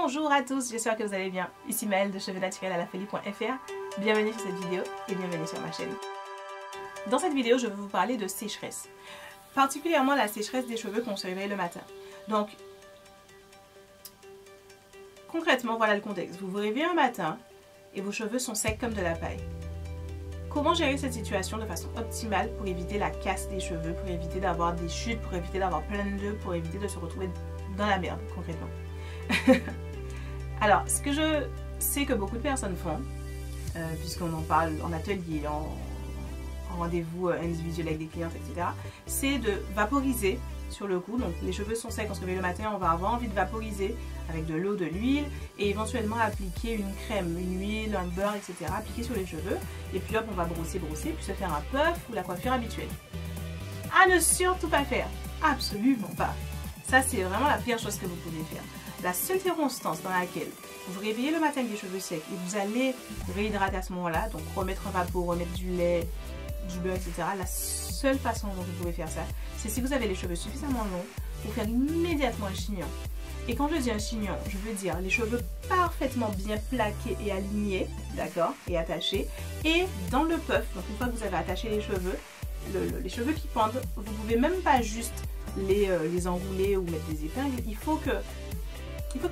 Bonjour à tous, j'espère que vous allez bien. Ici Maëlle de cheveuxnaturelalafolie.fr. Bienvenue sur cette vidéo et bienvenue sur ma chaîne. Dans cette vidéo, je vais vous parler de sécheresse. Particulièrement la sécheresse des cheveux quand on se réveille le matin. Donc, concrètement, voilà le contexte. Vous vous réveillez un matin et vos cheveux sont secs comme de la paille. Comment gérer cette situation de façon optimale pour éviter la casse des cheveux, pour éviter d'avoir des chutes, pour éviter d'avoir plein de nœuds, pour éviter de se retrouver dans la merde, concrètement. Alors, ce que je sais que beaucoup de personnes font, puisqu'on en parle en atelier, en rendez-vous individuel avec des clientes, etc., c'est de vaporiser sur le cou. Donc les cheveux sont secs, on se réveille le matin, on va avoir envie de vaporiser avec de l'eau, de l'huile et éventuellement appliquer une crème, une huile, un beurre, etc. appliquer sur les cheveux et puis hop, on va brosser, puis se faire un puff ou la coiffure habituelle. À ne surtout pas faire, absolument pas. Ça, c'est vraiment la pire chose que vous pouvez faire. La seule circonstance dans laquelle vous vous réveillez le matin avec des cheveux secs et vous allez réhydrater à ce moment-là, donc remettre un vapeau, remettre du lait, du beurre, etc. La seule façon dont vous pouvez faire ça, c'est si vous avez les cheveux suffisamment longs pour faire immédiatement un chignon. Et quand je dis un chignon, je veux dire les cheveux parfaitement bien plaqués et alignés, d'accord, et attachés. Et dans le puff, donc une fois que vous avez attaché les cheveux, les cheveux qui pendent, vous ne pouvez même pas juste les enrouler ou mettre des épingles. Il faut que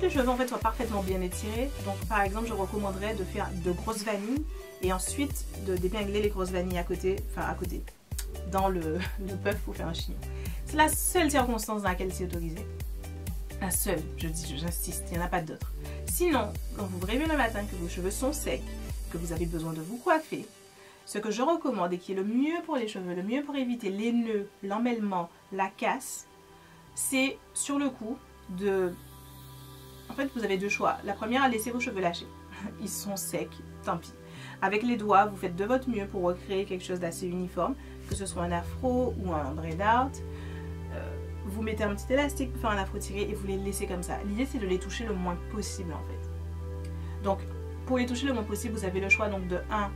les cheveux en fait soient parfaitement bien étirés. Donc par exemple, je recommanderais de faire de grosses vanilles et ensuite d'épingler les grosses vanilles à côté, dans le puff pour faire un chignon. C'est la seule circonstance dans laquelle c'est autorisé. La seule, j'insiste, il n'y en a pas d'autre. Sinon, quand vous vous réveillez le matin, que vos cheveux sont secs, que vous avez besoin de vous coiffer, ce que je recommande et qui est le mieux pour les cheveux, le mieux pour éviter les nœuds, l'emmêlement, la casse, c'est sur le coup de... En fait, vous avez deux choix. La première, laissez vos cheveux lâcher. Ils sont secs, tant pis. Avec les doigts, vous faites de votre mieux pour recréer quelque chose d'assez uniforme, que ce soit un afro ou un braid out. Vous mettez un petit élastique pour faire un afro tiré et vous les laissez comme ça. L'idée, c'est de les toucher le moins possible, en fait. Donc, pour les toucher le moins possible, vous avez le choix donc de 1,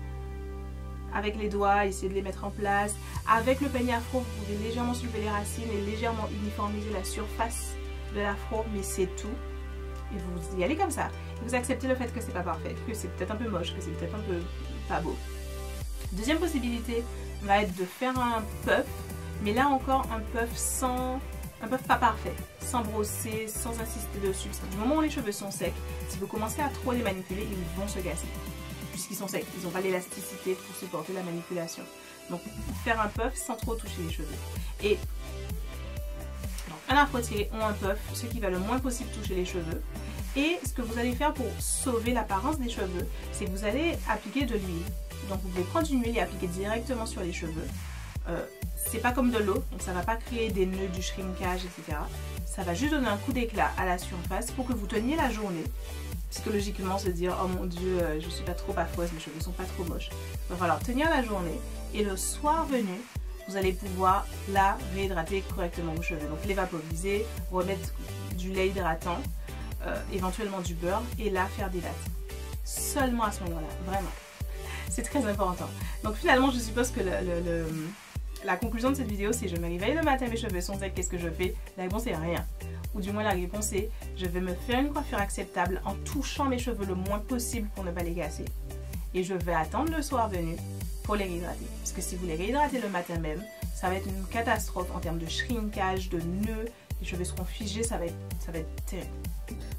avec les doigts, essayez de les mettre en place. Avec le peigne afro, vous pouvez légèrement soulever les racines et légèrement uniformiser la surface de l'afro, mais c'est tout. Et vous y allez comme ça. Et vous acceptez le fait que c'est pas parfait, que c'est peut-être un peu moche, que c'est peut-être un peu pas beau. Deuxième possibilité va être de faire un puff, mais là encore un puff pas parfait, sans brosser, sans insister dessus. Parce que du moment où les cheveux sont secs, si vous commencez à trop les manipuler, ils vont se casser. Puisqu'ils sont secs, ils n'ont pas l'élasticité pour supporter la manipulation. Donc faire un puff sans trop toucher les cheveux. Et un afro tiré ou un puff, ce qui va le moins possible toucher les cheveux. Et ce que vous allez faire pour sauver l'apparence des cheveux, c'est que vous allez appliquer de l'huile. Donc vous pouvez prendre une huile et appliquer directement sur les cheveux. C'est pas comme de l'eau, donc ça va pas créer des nœuds, du shrinkage, etc. Ça va juste donner un coup d'éclat à la surface pour que vous teniez la journée. Psychologiquement se dire oh mon dieu, je suis pas trop affreuse, mes cheveux sont pas trop moches. Il va falloir tenir la journée et le soir venu, vous allez pouvoir là réhydrater correctement vos cheveux. Donc les vaporiser, remettre du lait hydratant, éventuellement du beurre et là faire des lattes. Seulement à ce moment-là, vraiment. C'est très important. Donc finalement, je suppose que la conclusion de cette vidéo, c'est je me réveille le matin, mes cheveux sont secs, qu'est-ce que je fais? La réponse est rien. Ou du moins la réponse est je vais me faire une coiffure acceptable en touchant mes cheveux le moins possible pour ne pas les casser. Et je vais attendre le soir venu pour les réhydrater. Parce que si vous les réhydratez le matin même, ça va être une catastrophe en termes de shrinkage, de nœuds. Les cheveux seront figés, ça va être terrible.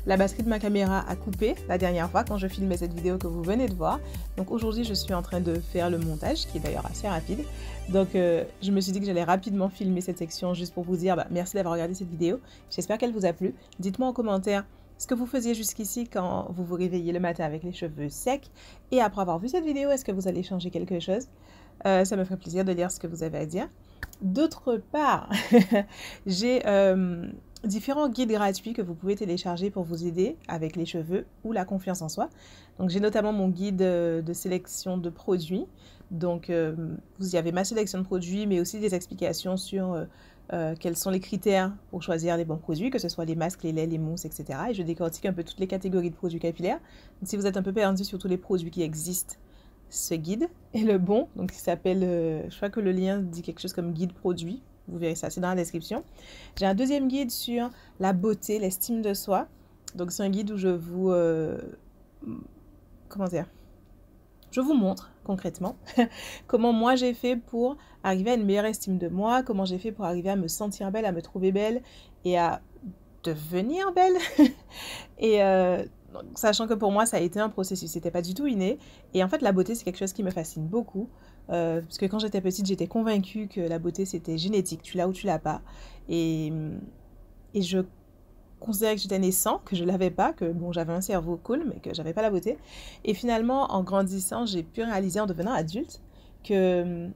La batterie de ma caméra a coupé la dernière fois quand je filmais cette vidéo que vous venez de voir. Donc aujourd'hui, je suis en train de faire le montage, qui est d'ailleurs assez rapide. Donc je me suis dit que j'allais rapidement filmer cette section juste pour vous dire merci d'avoir regardé cette vidéo. J'espère qu'elle vous a plu. Dites-moi en commentaire ce que vous faisiez jusqu'ici quand vous vous réveillez le matin avec les cheveux secs. Et après avoir vu cette vidéo, est-ce que vous allez changer quelque chose? Ça me ferait plaisir de lire ce que vous avez à dire. D'autre part, j'ai différents guides gratuits que vous pouvez télécharger pour vous aider avec les cheveux ou la confiance en soi. Donc j'ai notamment mon guide de sélection de produits. Donc vous y avez ma sélection de produits, mais aussi des explications sur quels sont les critères pour choisir les bons produits, que ce soit les masques, les laits, les mousses, etc. Et je décortique un peu toutes les catégories de produits capillaires. Donc si vous êtes un peu perdu sur tous les produits qui existent, ce guide est le bon. Donc il s'appelle, je crois que le lien dit quelque chose comme guide produit. Vous verrez ça, c'est dans la description. J'ai un deuxième guide sur la beauté, l'estime de soi. Donc c'est un guide où je vous... comment dire? Je vous montre concrètement comment moi j'ai fait pour arriver à une meilleure estime de moi, comment j'ai fait pour arriver à me sentir belle, à me trouver belle et à devenir belle. Et sachant que pour moi ça a été un processus, c'était pas du tout inné. Et en fait la beauté c'est quelque chose qui me fascine beaucoup. Parce que quand j'étais petite j'étais convaincue que la beauté c'était génétique, tu l'as ou tu l'as pas. Et je considérais que j'étais née sans, que je l'avais pas, que bon j'avais un cerveau cool mais que j'avais pas la beauté. Et finalement en grandissant j'ai pu réaliser en devenant adulte que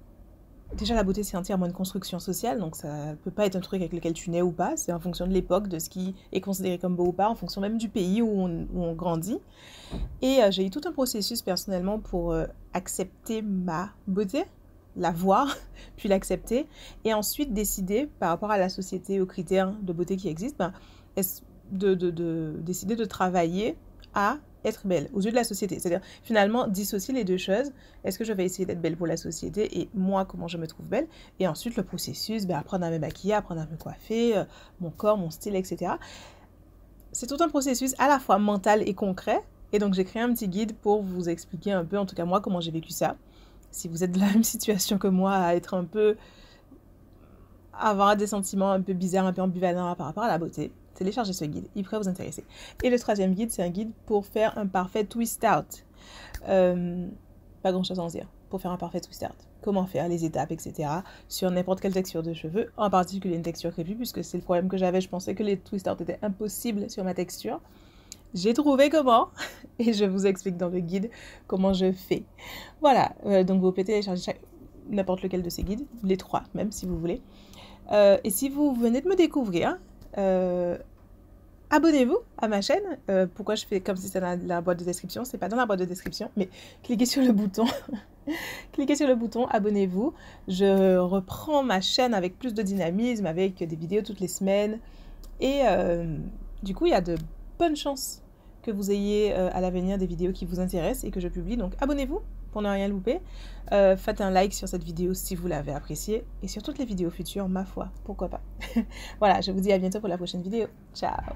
déjà la beauté c'est entièrement une construction sociale, donc ça peut pas être un truc avec lequel tu nais ou pas, c'est en fonction de l'époque, de ce qui est considéré comme beau ou pas, en fonction même du pays où on grandit. Et j'ai eu tout un processus personnellement pour accepter ma beauté, la voir, puis l'accepter, et ensuite décider par rapport à la société, aux critères de beauté qui existent, décider de travailler à être belle aux yeux de la société. C'est-à-dire, finalement, dissocier les deux choses. Est-ce que je vais essayer d'être belle pour la société et moi, comment je me trouve belle? Et ensuite, le processus, apprendre à me maquiller, apprendre à me coiffer, mon corps, mon style, etc. C'est tout un processus à la fois mental et concret. Et donc, j'ai créé un petit guide pour vous expliquer un peu, en tout cas moi, comment j'ai vécu ça. Si vous êtes de la même situation que moi, à être un peu... avoir des sentiments un peu bizarres, un peu ambivalents par rapport à la beauté, téléchargez ce guide, il pourrait vous intéresser. Et le troisième guide, c'est un guide pour faire un parfait twist out. Pas grand chose à en dire. Pour faire un parfait twist out. Comment faire, les étapes, etc. Sur n'importe quelle texture de cheveux, en particulier une texture crépue, puisque c'est le problème que j'avais. Je pensais que les twist out étaient impossibles sur ma texture. J'ai trouvé comment, et je vous explique dans le guide comment je fais. Voilà, donc vous pouvez télécharger n'importe lequel de ces guides, les trois même si vous voulez. Et si vous venez de me découvrir, abonnez-vous à ma chaîne. Pourquoi je fais comme si c'était dans la boîte de description? C'est pas dans la boîte de description, mais cliquez sur le bouton. Cliquez sur le bouton, abonnez-vous. Je reprends ma chaîne avec plus de dynamisme, avec des vidéos toutes les semaines. Et du coup, il y a de bonnes chances que vous ayez à l'avenir des vidéos qui vous intéressent et que je publie. Donc abonnez-vous pour ne rien louper. Faites un like sur cette vidéo si vous l'avez appréciée. Et sur toutes les vidéos futures, ma foi, pourquoi pas. Voilà, je vous dis à bientôt pour la prochaine vidéo. Ciao!